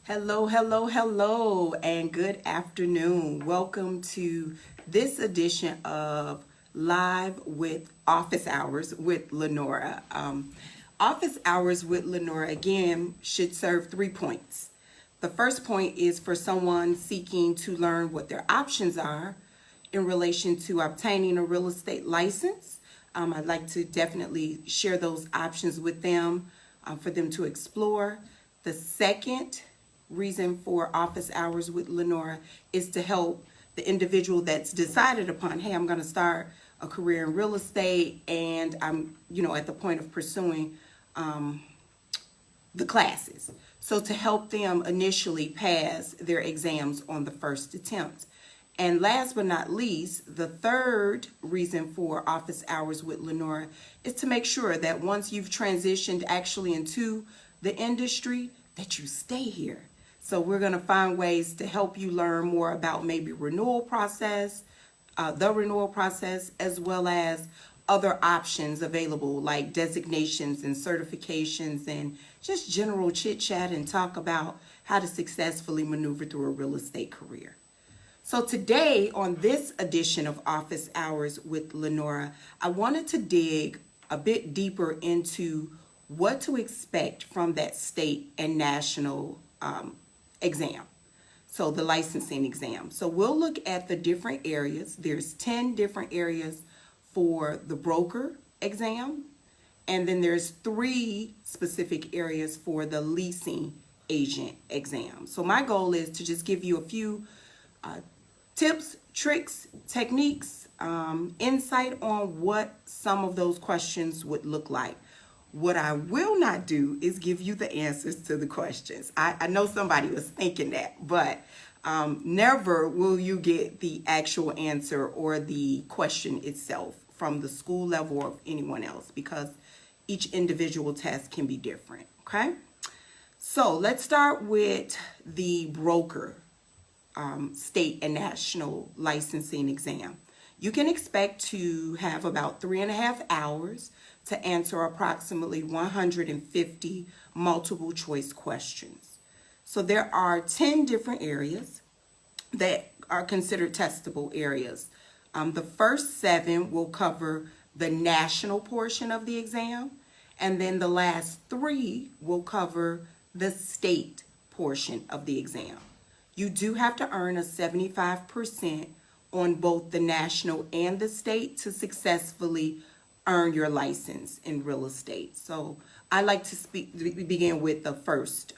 Hello, hello, hello, and good afternoon. Welcome to this edition of Live with Office Hours with Lanora. Office Hours with Lanora, again, should serve 3 points. The first point is for someone seeking to learn what their options are in relation to obtaining a real estate license. I'd like to definitely share those options with them for them to explore. The second reason for office hours with Lenora is to help the individual that's decided upon, hey, I'm going to start a career in real estate and I'm, at the point of pursuing the classes. So to help them initially pass their exams on the first attempt. And last but not least, the third reason for office hours with Lenora is to make sure that once you've transitioned actually into the industry, that you stay here. So we're going to find ways to help you learn more about maybe the renewal process, as well as other options available like designations and certifications and just general chit chat and talk about how to successfully maneuver through a real estate career. So today on this edition of Office Hours with Lenora, I wanted to dig a bit deeper into what to expect from that state and national exam. So the licensing exam. So we'll look at the different areas. There's 10 different areas for the broker exam. And then there's 3 specific areas for the leasing agent exam. So my goal is to just give you a few tips, tricks, techniques, insight on what some of those questions would look like. What I will not do is give you the answers to the questions. I know somebody was thinking that, but never will you get the actual answer or the question itself from the school level or anyone else because each individual test can be different, okay? So let's start with the broker state and national licensing exam. You can expect to have about 3.5 hours to answer approximately 150 multiple choice questions. So there are 10 different areas that are considered testable areas. The first 7 will cover the national portion of the exam, and then the last 3 will cover the state portion of the exam. You do have to earn a 75% on both the national and the state to successfully earn your license in real estate. So I like to begin with the first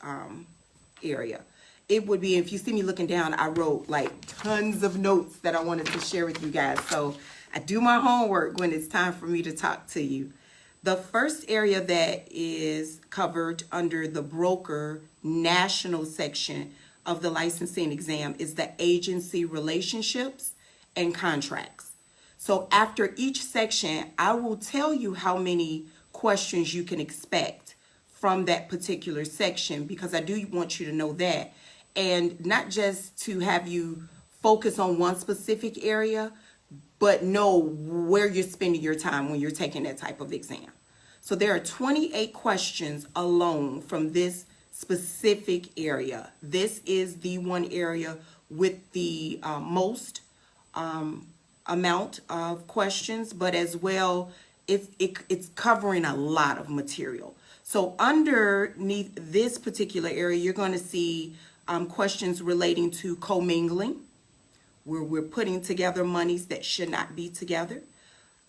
area. It would be, if you see me looking down, I wrote like tons of notes that I wanted to share with you guys. So I do my homework when it's time for me to talk to you. The first area that is covered under the broker national section of the licensing exam is the agency relationships and contracts. So after each section, I will tell you how many questions you can expect from that particular section because I do want you to know that. And not just to have you focus on one specific area, but know where you're spending your time when you're taking that type of exam. So there are 28 questions alone from this specific area. This is the one area with the most amount of questions, but as well, it's covering a lot of material. So underneath this particular area, you're going to see questions relating to commingling, where we're putting together monies that should not be together.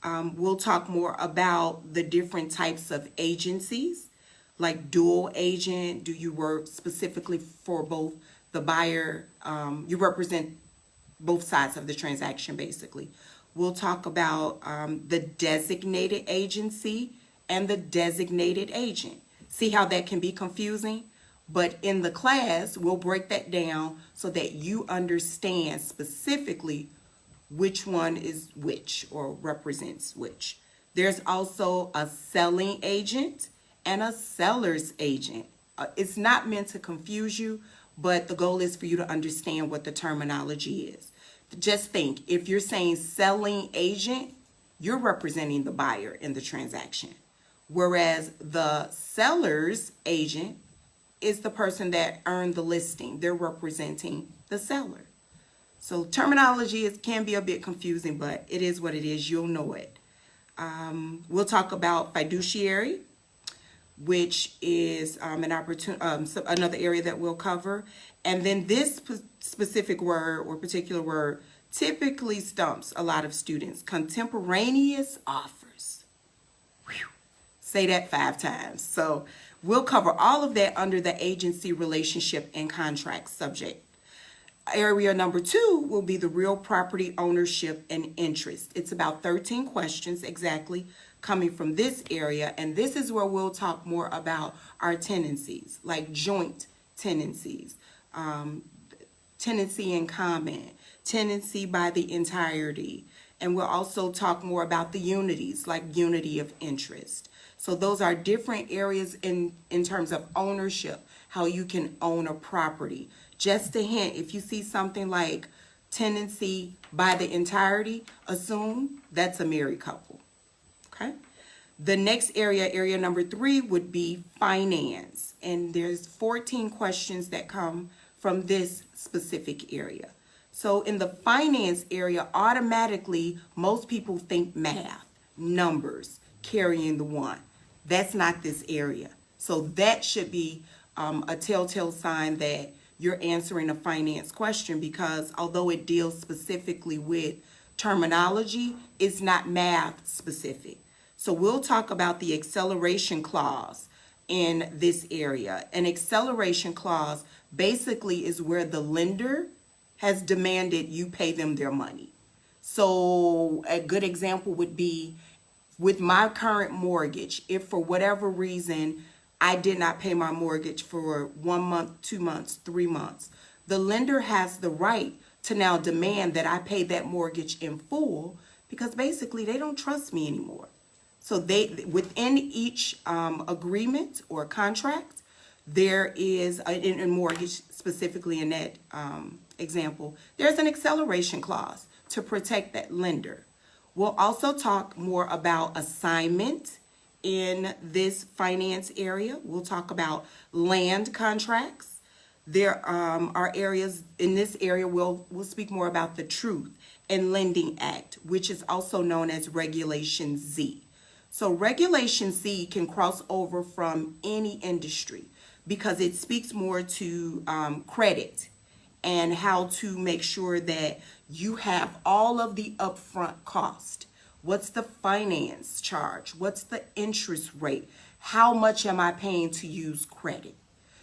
We'll talk more about the different types of agencies, like dual agent. Do you work specifically for both the buyer? You represent both sides of the transaction, basically. We'll talk about the designated agency and the designated agent. See how that can be confusing? But in the class, we'll break that down so that you understand specifically which one is which or represents which. There's also a selling agent and a seller's agent. It's not meant to confuse you, but the goal is for you to understand what the terminology is. Just think, if you're saying selling agent, you're representing the buyer in the transaction. Whereas the seller's agent, is the person that earned the listing. They're representing the seller. So terminology can be a bit confusing, but it is what it is. You'll know it. We'll talk about fiduciary, which is another area that we'll cover. And then this specific word or particular word typically stumps a lot of students. Contemporaneous offers. Whew. Say that 5 times. So we'll cover all of that under the agency relationship and contract subject. Area number 2 will be the real property ownership and interest. It's about 13 questions exactly coming from this area, and this is where we'll talk more about our tenancies, like joint tenancies, tenancy in common, tenancy by the entirety, and we'll also talk more about the unities, like unity of interest. So those are different areas in terms of ownership, how you can own a property. Just a hint, if you see something like tenancy by the entirety, assume that's a married couple, okay? The next area number 3, would be finance. And there's 14 questions that come from this specific area. So in the finance area, automatically, most people think math, numbers, carrying the 1. That's not this area. So that should be a telltale sign that you're answering a finance question, because although it deals specifically with terminology, it's not math specific. So we'll talk about the acceleration clause in this area. An acceleration clause basically is where the lender has demanded you pay them their money. So a good example would be with my current mortgage. If for whatever reason I did not pay my mortgage for 1 month, 2 months, 3 months, the lender has the right to now demand that I pay that mortgage in full, because basically they don't trust me anymore. So within each agreement or contract, there is, in mortgage specifically in that example, there's an acceleration clause to protect that lender. We'll also talk more about assignment in this finance area. We'll talk about land contracts. There are areas in this area we'll speak more about the Truth in Lending Act, which is also known as Regulation Z. So Regulation Z can cross over from any industry because it speaks more to credit and how to make sure that you have all of the upfront cost. What's the finance charge? What's the interest rate? How much am I paying to use credit?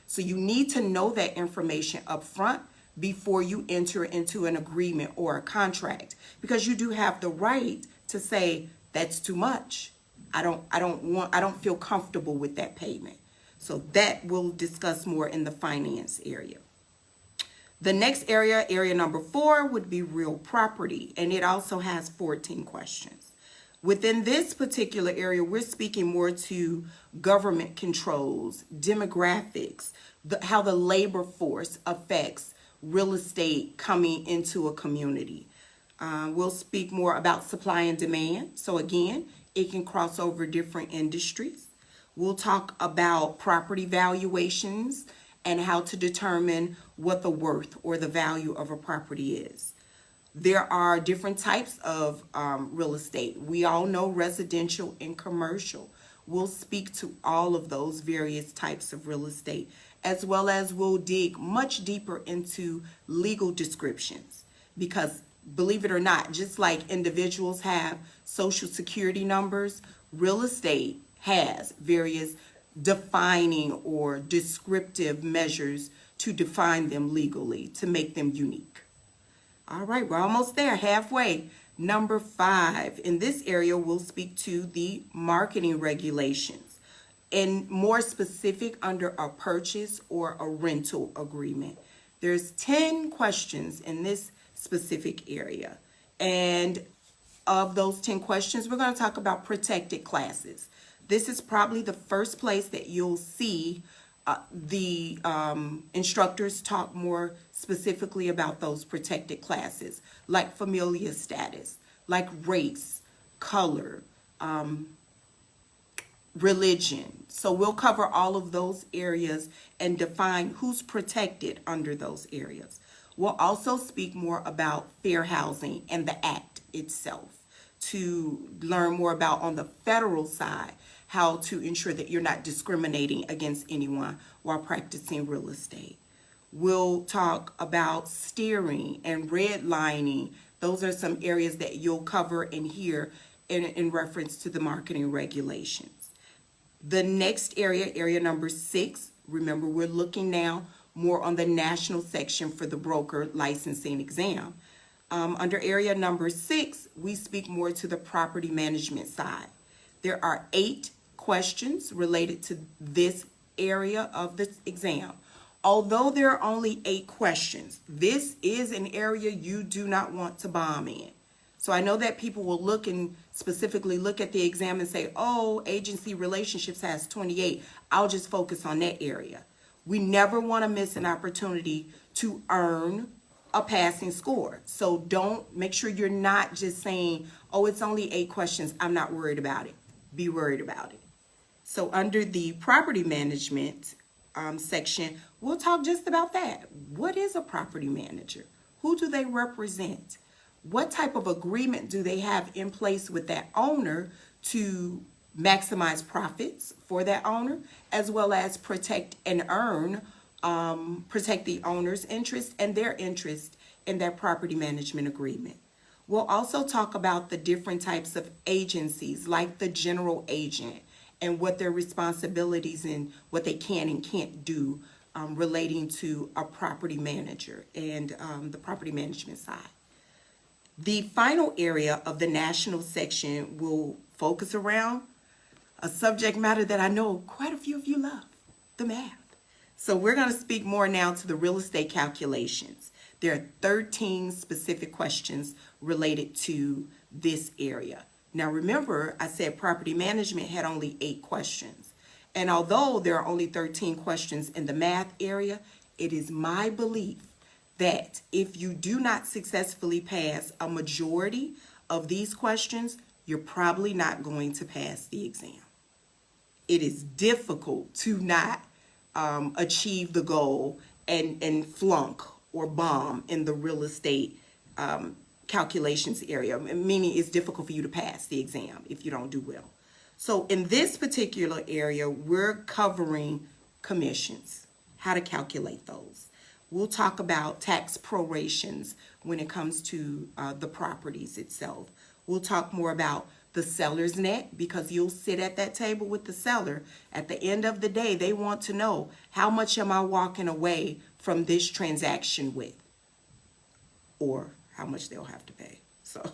So you need to know that information up front before you enter into an agreement or a contract, because you do have the right to say that's too much. I don't feel comfortable with that payment. So that we'll discuss more in the finance area. The next area number 4, would be real property, and it also has 14 questions. Within this particular area, we're speaking more to government controls, demographics, how the labor force affects real estate coming into a community. We'll speak more about supply and demand. So again, it can cross over different industries. We'll talk about property valuations and how to determine what the worth or the value of a property is. There are different types of real estate. We all know residential and commercial. We'll speak to all of those various types of real estate, as well as we'll dig much deeper into legal descriptions, because believe it or not, just like individuals have social security numbers, real estate has various defining or descriptive measures to define them legally, to make them unique. All right, we're almost there, halfway. Number 5, in this area, we'll speak to the marketing regulations, and more specific under a purchase or a rental agreement. There's 10 questions in this specific area, and of those 10 questions, we're going to talk about protected classes. This is probably the first place that you'll see the instructors talk more specifically about those protected classes, like familial status, like race, color, religion. So we'll cover all of those areas and define who's protected under those areas. We'll also speak more about fair housing and the act itself to learn more about on the federal side how to ensure that you're not discriminating against anyone while practicing real estate. We'll talk about steering and redlining. Those are some areas that you'll cover and hear in reference to the marketing regulations. The next area, area number 6, remember we're looking now more on the national section for the broker licensing exam. Under area number 6, we speak more to the property management side. There are 8 questions related to this area of the exam. Although there are only 8 questions, this is an area you do not want to bomb in. So I know that people will look and specifically look at the exam and say, oh, agency relationships has 28. I'll just focus on that area. We never want to miss an opportunity to earn a passing score. So make sure you're not just saying, oh, it's only 8 questions, I'm not worried about it. Be worried about it. So under the property management section, we'll talk just about that. What is a property manager? Who do they represent? What type of agreement do they have in place with that owner to maximize profits for that owner, as well as protect and earn, protect the owner's interest and their interest in that property management agreement? We'll also talk about the different types of agencies, like the general agent, and what their responsibilities and what they can and can't do relating to a property manager and the property management side. The final area of the national section will focus around a subject matter that I know quite a few of you love, the math. So we're going to speak more now to the real estate calculations. There are 13 specific questions related to this area. Now remember, I said property management had only 8 questions. And although there are only 13 questions in the math area, it is my belief that if you do not successfully pass a majority of these questions, you're probably not going to pass the exam. It is difficult to not achieve the goal and flunk or bomb in the real estate calculations area, meaning it's difficult for you to pass the exam if you don't do well. So in this particular area, we're covering commissions, how to calculate those. We'll talk about tax prorations when it comes to the properties itself. We'll talk more about the seller's net, because you'll sit at that table with the seller. At the end of the day, they want to know, how much am I walking away from this transaction with? Or how much they'll have to pay. So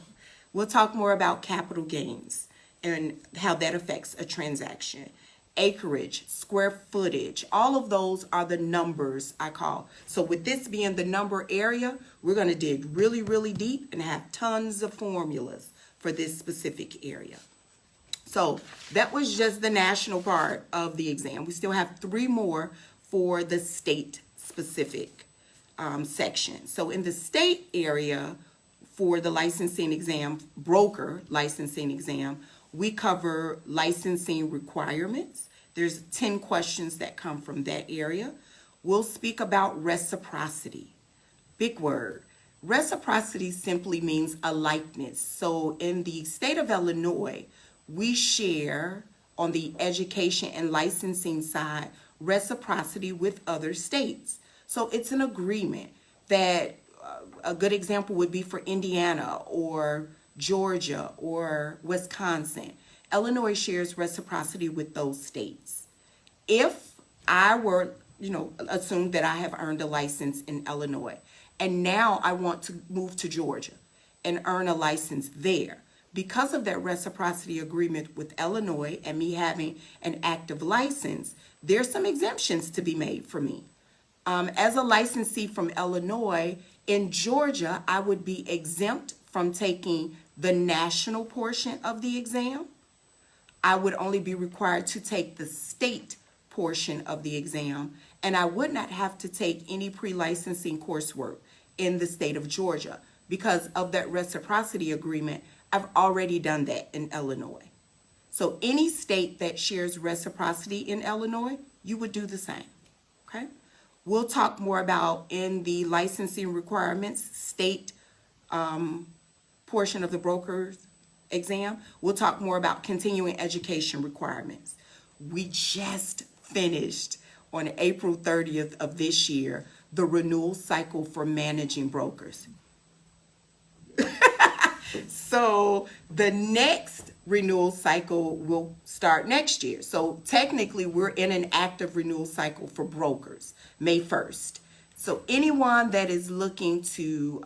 we'll talk more about capital gains and how that affects a transaction. Acreage, square footage, all of those are the numbers I call. So with this being the number area, we're going to dig really, really deep and have tons of formulas for this specific area. So that was just the national part of the exam. We still have 3 more for the state specific section. So in the state area for the licensing exam, broker licensing exam, we cover licensing requirements. There's 10 questions that come from that area. We'll speak about reciprocity. Big word. Reciprocity simply means a likeness. So in the state of Illinois, we share on the education and licensing side reciprocity with other states. So it's an agreement that a good example would be for Indiana or Georgia or Wisconsin. Illinois shares reciprocity with those states. If I were, assume that I have earned a license in Illinois, and now I want to move to Georgia and earn a license there, because of that reciprocity agreement with Illinois and me having an active license, there's some exemptions to be made for me. As a licensee from Illinois, in Georgia, I would be exempt from taking the national portion of the exam. I would only be required to take the state portion of the exam, and I would not have to take any pre-licensing coursework in the state of Georgia. Because of that reciprocity agreement, I've already done that in Illinois. So any state that shares reciprocity in Illinois, you would do the same, okay? We'll talk more about in the licensing requirements, state portion of the broker's exam. We'll talk more about continuing education requirements. We just finished on April 30th of this year, the renewal cycle for managing brokers. So the next renewal cycle will start next year. So technically we're in an active renewal cycle for brokers, May 1st. So anyone that is looking to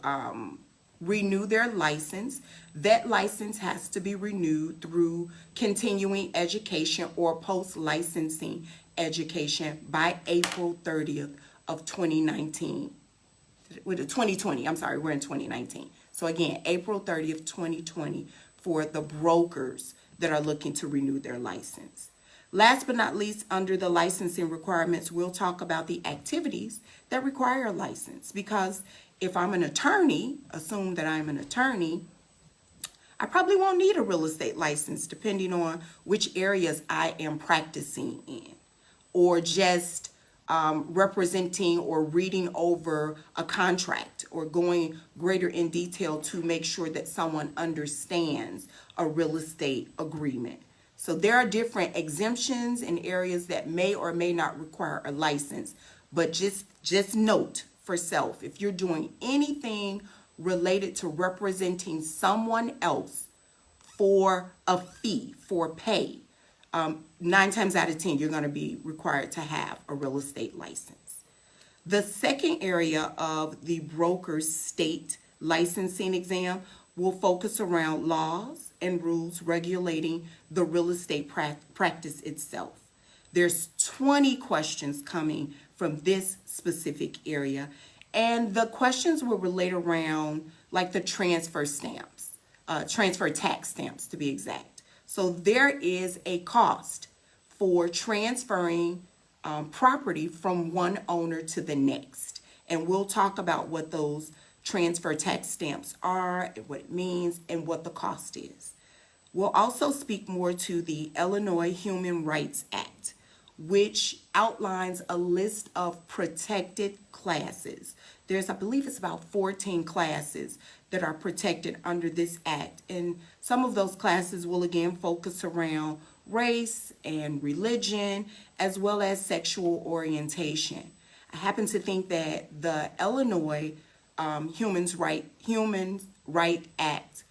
renew their license, that license has to be renewed through continuing education or post-licensing education by April 30th of 2019. With 2020, I'm sorry, we're in 2019. So again, April 30th, 2020 for the brokers that are looking to renew their license. Last but not least, under the licensing requirements, we'll talk about the activities that require a license. Because if I'm an attorney, assume that I'm an attorney, I probably won't need a real estate license depending on which areas I am practicing in, or just representing or reading over a contract or going greater in detail to make sure that someone understands a real estate agreement. So there are different exemptions in areas that may or may not require a license, but just note for self, if you're doing anything related to representing someone else for a fee, for pay, 9 times out of 10, you're going to be required to have a real estate license. The second area of the broker's state licensing exam will focus around laws and rules regulating the real estate practice itself. There's 20 questions coming from this specific area, and the questions will relate around like the transfer stamps, transfer tax stamps to be exact. So there is a cost for transferring property from one owner to the next. And we'll talk about what those transfer tax stamps are, and what it means, and what the cost is. We'll also speak more to the Illinois Human Rights Act, which outlines a list of protected classes. There's, I believe it's about 14 classes that are protected under this act. And some of those classes will again focus around race and religion, as well as sexual orientation. I happen to think that the Illinois Human Rights Act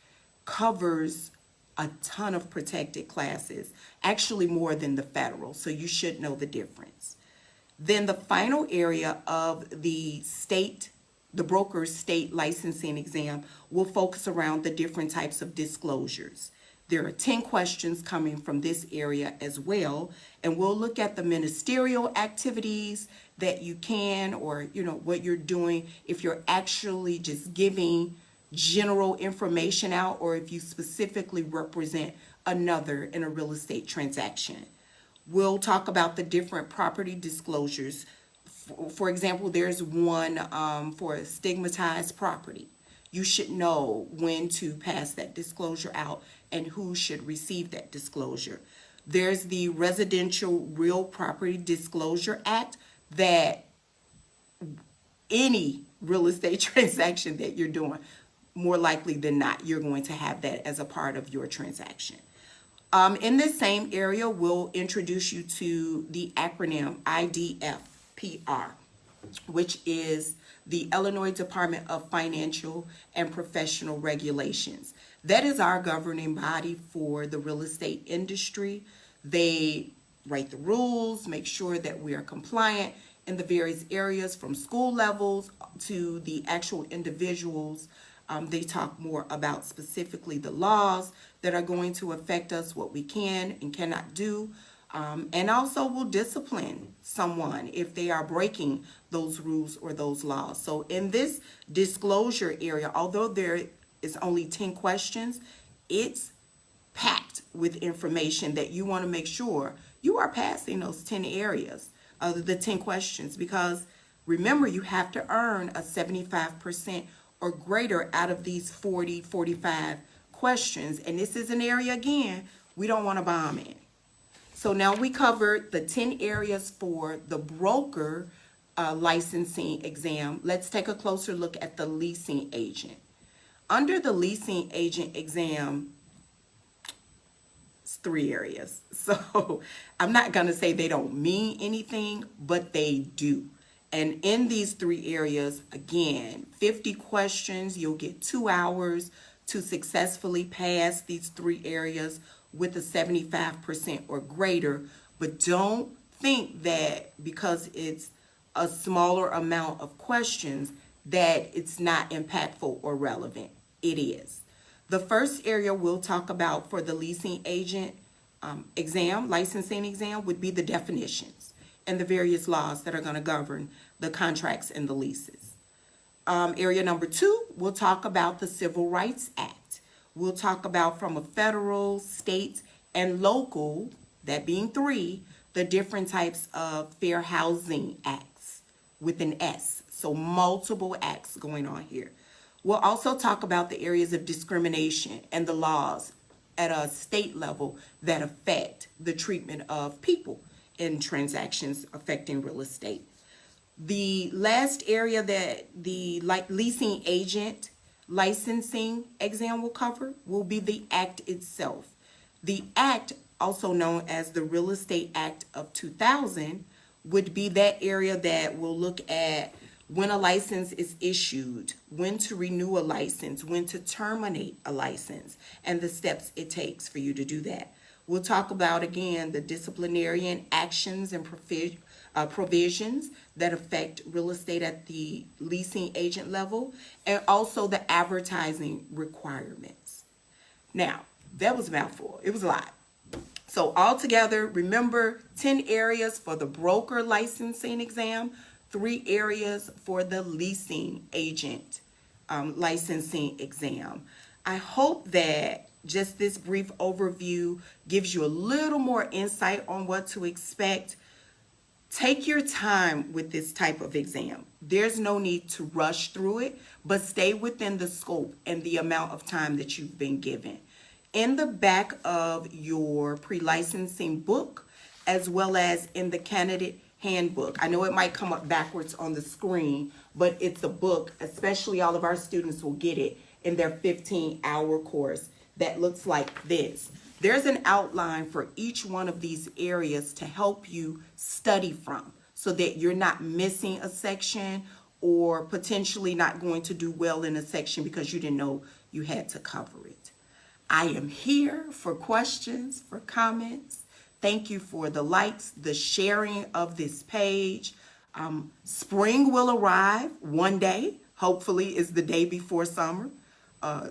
covers a ton of protected classes, actually more than the federal, so you should know the difference. Then the final area of the broker's state licensing exam will focus around the different types of disclosures. There are 10 questions coming from this area as well, and we'll look at the ministerial activities that you can, or what you're doing if you're actually just giving general information out, or if you specifically represent another in a real estate transaction. We'll talk about the different property disclosures. For example, there's one for stigmatized property. You should know when to pass that disclosure out and who should receive that disclosure. There's the Residential Real Property Disclosure Act that any real estate transaction that you're doing, more likely than not, you're going to have that as a part of your transaction. In this same area, we'll introduce you to the acronym IDFPR, which is the Illinois Department of Financial and Professional Regulations. That is our governing body for the real estate industry. They write the rules, make sure that we are compliant in the various areas, from school levels to the actual individuals. They talk more about specifically the laws that are going to affect us, what we can and cannot do, and also will discipline someone if they are breaking those rules or those laws. So in this disclosure area, although there is only 10 questions, it's packed with information that you want to make sure you are passing those 10 areas of the 10 questions, because remember, you have to earn a 75% or greater out of these 45 questions. And this is an area, again, We don't want to bomb in. So now we covered the 10 areas for the broker licensing exam. Let's take a closer look at the leasing agent. Under the leasing agent exam, it's 3 areas. So I'm not going to say they don't mean anything, but they do. And in these 3 areas, again, 50 questions, you'll get 2 hours to successfully pass these 3 areas with a 75% or greater. But don't think that because it's a smaller amount of questions that it's not impactful or relevant. It is. The first area we'll talk about for the leasing agent exam, licensing exam, would be the definitions and the various laws that are going to govern the contracts and the leases. Area number 2, we'll talk about the Civil Rights Act. We'll talk about from a federal, state, and local, that being 3, the different types of fair housing acts with an S. So multiple acts going on here. We'll also talk about the areas of discrimination and the laws at a state level that affect the treatment of people in transactions affecting real estate. The last area that the leasing agent licensing exam will cover will be the act itself. The act, also known as the Real Estate Act of 2000, would be that area that will look at when a license is issued, when to renew a license, when to terminate a license, and the steps it takes for you to do that. We'll talk about, again, the disciplinary actions and provisions that affect real estate at the leasing agent level, and also the advertising requirements. Now, that was a mouthful. It was a lot. So altogether, remember, 10 areas for the broker licensing exam, 3 areas for the leasing agent licensing exam. I hope that just this brief overview gives you a little more insight on what to expect. Take your time with this type of exam. There's no need to rush through it, but stay within the scope and the amount of time that you've been given. In the back of your pre-licensing book, as well as in the candidate handbook. I know it might come up backwards on the screen, but it's a book, especially all of our students will get it in their 15-hour course that looks like this. There's an outline for each one of these areas to help you study from so that you're not missing a section or potentially not going to do well in a section because you didn't know you had to cover it. I am here for questions, for comments. Thank you for the likes, the sharing of this page. Spring will arrive one day. Hopefully it's the day before summer,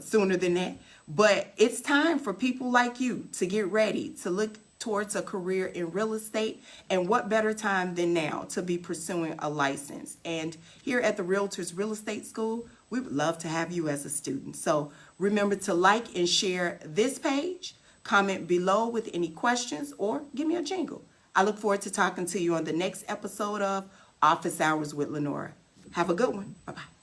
sooner than that. But it's time for people like you to get ready to look towards a career in real estate. And what better time than now to be pursuing a license? And here at the Realtors Real Estate School, we would love to have you as a student. So remember to like and share this page. Comment below with any questions or give me a jingle. I look forward to talking to you on the next episode of Office Hours with Lanora. Have a good one. Bye-bye.